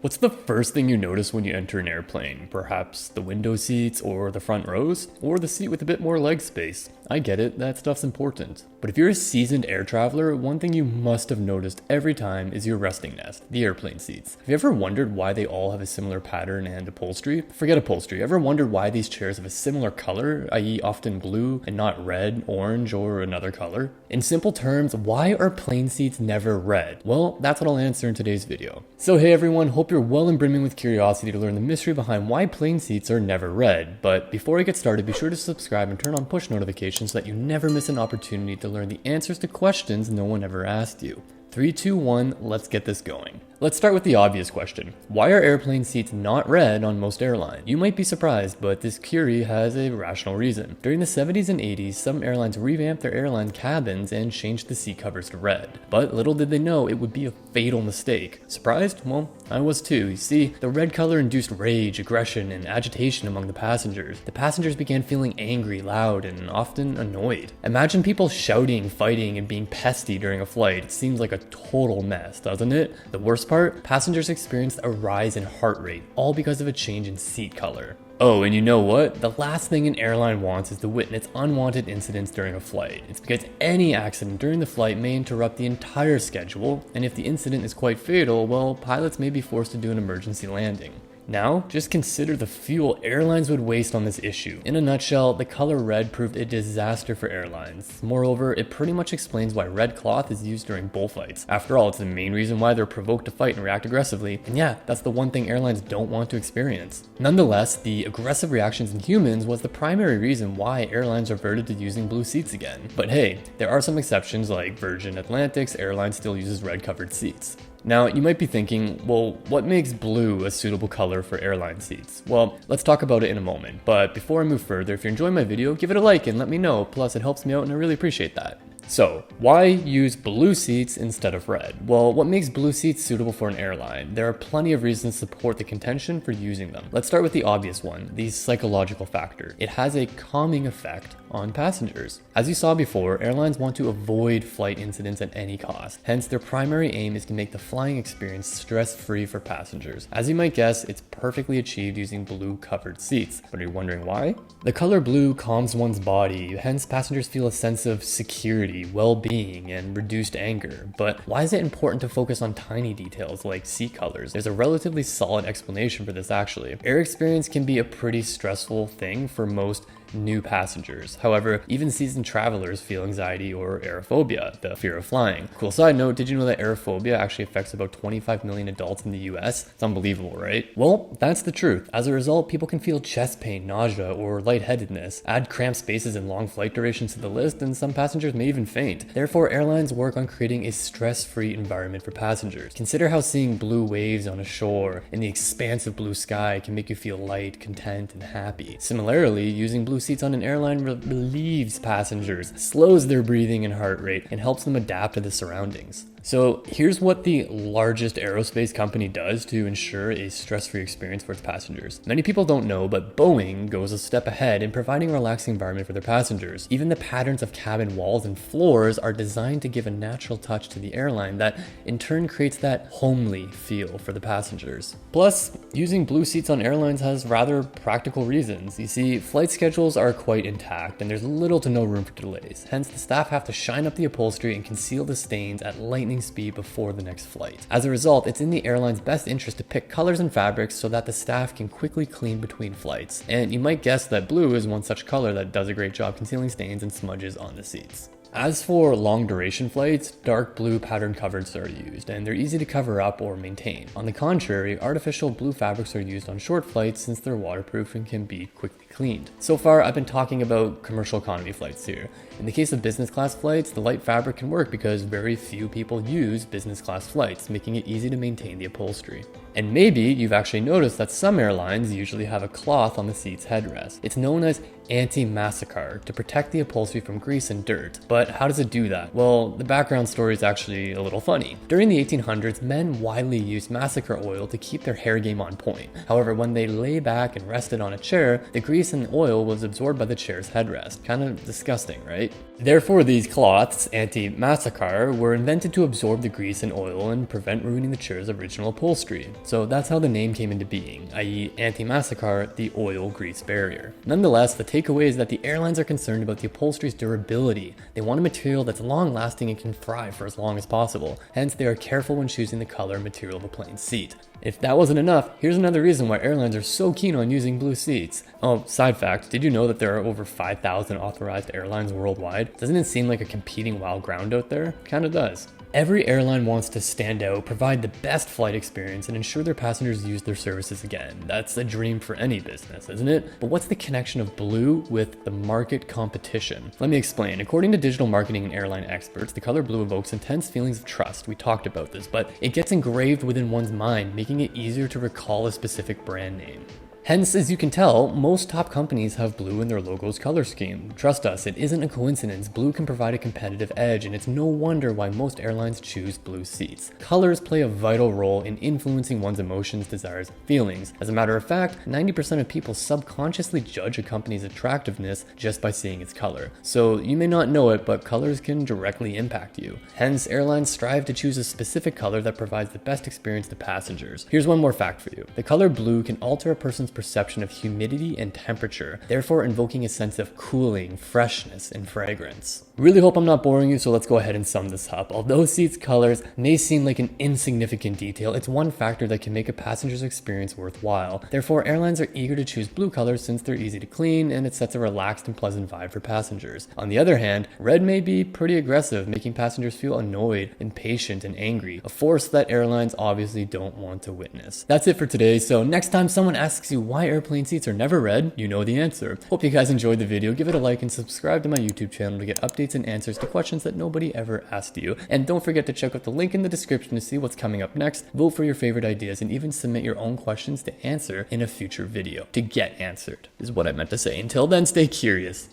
What's the first thing you notice when you enter an airplane? Perhaps the window seats or the front rows? Or the seat with a bit more leg space? I get it, that stuff's important. But if you're a seasoned air traveler, one thing you must have noticed every time is your resting nest, the airplane seats. Have you ever wondered why they all have a similar pattern and upholstery? Forget upholstery, ever wondered why these chairs have a similar color, i.e. often blue and not red, orange, or another color? In simple terms, why are plane seats never red? Well, that's what I'll answer in today's video. So hey everyone, hope you're well and brimming with curiosity to learn the mystery behind why plane seats are never red. But before I get started, be sure to subscribe and turn on push notifications so that you never miss an opportunity to learn the answers to questions no one ever asked you. 3, 2, 1, let's get this going. Let's start with the obvious question. Why are airplane seats not red on most airlines? You might be surprised, but this query has a rational reason. During the 70s and 80s, some airlines revamped their airline cabins and changed the seat covers to red. But little did they know it would be a fatal mistake. Surprised? Well, I was too. You see, the red color induced rage, aggression, and agitation among the passengers. The passengers began feeling angry, loud, and often annoyed. Imagine people shouting, fighting, and being pesty during a flight. It seems like a total mess, doesn't it? The worst part, passengers experienced a rise in heart rate, all because of a change in seat color. Oh, and you know what? The last thing an airline wants is to witness unwanted incidents during a flight. It's because any accident during the flight may interrupt the entire schedule, and if the incident is quite fatal, well, pilots may be forced to do an emergency landing. Now, just consider the fuel airlines would waste on this issue. In a nutshell, the color red proved a disaster for airlines. Moreover, it pretty much explains why red cloth is used during bullfights. After all, it's the main reason why they're provoked to fight and react aggressively, and yeah, that's the one thing airlines don't want to experience. Nonetheless, the aggressive reactions in humans was the primary reason why airlines reverted to using blue seats again. But hey, there are some exceptions like Virgin Atlantic's airline still uses red covered seats. Now, you might be thinking, well, what makes blue a suitable color for airline seats? Well, let's talk about it in a moment, but before I move further, if you're enjoying my video, give it a like and let me know, plus it helps me out and I really appreciate that. So, why use blue seats instead of red? Well, what makes blue seats suitable for an airline? There are plenty of reasons to support the contention for using them. Let's start with the obvious one, the psychological factor. It has a calming effect on passengers. As you saw before, airlines want to avoid flight incidents at any cost. Hence, their primary aim is to make the flying experience stress-free for passengers. As you might guess, it's perfectly achieved using blue covered seats. But are you wondering why? The color blue calms one's body, hence passengers feel a sense of security, well-being, and reduced anger. But why is it important to focus on tiny details like seat colors? There's a relatively solid explanation for this actually. Air experience can be a pretty stressful thing for most new passengers. However, even seasoned travelers feel anxiety or aerophobia, the fear of flying. Cool side note, did you know that aerophobia actually affects about 25 million adults in the US? It's unbelievable, right? Well, that's the truth. As a result, people can feel chest pain, nausea, or lightheadedness. Add cramped spaces and long flight durations to the list, and some passengers may even faint. Therefore, airlines work on creating a stress-free environment for passengers. Consider how seeing blue waves on a shore in the expansive blue sky can make you feel light, content, and happy. Similarly, using blue seats on an airline relieves passengers, slows their breathing and heart rate, and helps them adapt to the surroundings. So here's what the largest aerospace company does to ensure a stress-free experience for its passengers. Many people don't know, but Boeing goes a step ahead in providing a relaxing environment for their passengers. Even the patterns of cabin walls and floors are designed to give a natural touch to the airline that in turn creates that homely feel for the passengers. Plus, using blue seats on airlines has rather practical reasons. You see, flight schedules are quite intact and there's little to no room for delays. Hence, the staff have to shine up the upholstery and conceal the stains at lightning speed before the next flight. As a result, it's in the airline's best interest to pick colors and fabrics so that the staff can quickly clean between flights. And you might guess that blue is one such color that does a great job concealing stains and smudges on the seats. As for long duration flights, dark blue pattern covers are used, and they're easy to cover up or maintain. On the contrary, artificial blue fabrics are used on short flights since they're waterproof and can be quickly cleaned. So far, I've been talking about commercial economy flights here. In the case of business class flights, the light fabric can work because very few people use business class flights, making it easy to maintain the upholstery. And maybe you've actually noticed that some airlines usually have a cloth on the seat's headrest. It's known as Antimassacre to protect the upholstery from grease and dirt. But how does it do that? Well, the background story is actually a little funny. During the 1800s, men widely used massacre oil to keep their hair game on point. However, when they lay back and rested on a chair, the grease and oil was absorbed by the chair's headrest. Kind of disgusting, right? Therefore, these cloths, Antimassacre, were invented to absorb the grease and oil and prevent ruining the chair's original upholstery. So that's how the name came into being, i.e. Antimassacre, the oil grease barrier. Nonetheless, the takeaway is that the airlines are concerned about the upholstery's durability. They want a material that's long-lasting and can thrive for as long as possible. Hence, they are careful when choosing the color and material of a plane seat. If that wasn't enough, here's another reason why airlines are so keen on using blue seats. Oh, side fact, did you know that there are over 5,000 authorized airlines worldwide? Doesn't it seem like a competing wild ground out there? Kinda does. Every airline wants to stand out, provide the best flight experience, and ensure their passengers use their services again. That's a dream for any business, isn't it? But what's the connection of blue with the market competition? Let me explain. According to digital marketing and airline experts, the color blue evokes intense feelings of trust. We talked about this, but it gets engraved within one's mind, making it easier to recall a specific brand name. Hence, as you can tell, most top companies have blue in their logo's color scheme. Trust us, it isn't a coincidence. Blue can provide a competitive edge, and it's no wonder why most airlines choose blue seats. Colors play a vital role in influencing one's emotions, desires, and feelings. As a matter of fact, 90% of people subconsciously judge a company's attractiveness just by seeing its color. So you may not know it, but colors can directly impact you. Hence, airlines strive to choose a specific color that provides the best experience to passengers. Here's one more fact for you. The color blue can alter a person's perception of humidity and temperature, therefore invoking a sense of cooling, freshness, and fragrance. Really hope I'm not boring you, so let's go ahead and sum this up. Although seats' colors may seem like an insignificant detail, it's one factor that can make a passenger's experience worthwhile. Therefore, airlines are eager to choose blue colors since they're easy to clean and it sets a relaxed and pleasant vibe for passengers. On the other hand, red may be pretty aggressive, making passengers feel annoyed, impatient, and angry, a force that airlines obviously don't want to witness. That's it for today, so next time someone asks you why airplane seats are never red, you know the answer. Hope you guys enjoyed the video. Give it a like and subscribe to my YouTube channel to get updates and answers to questions that nobody ever asked you. And don't forget to check out the link in the description to see what's coming up next, vote for your favorite ideas, and even submit your own questions to answer in a future video. To get answered is what I meant to say. Until then, stay curious.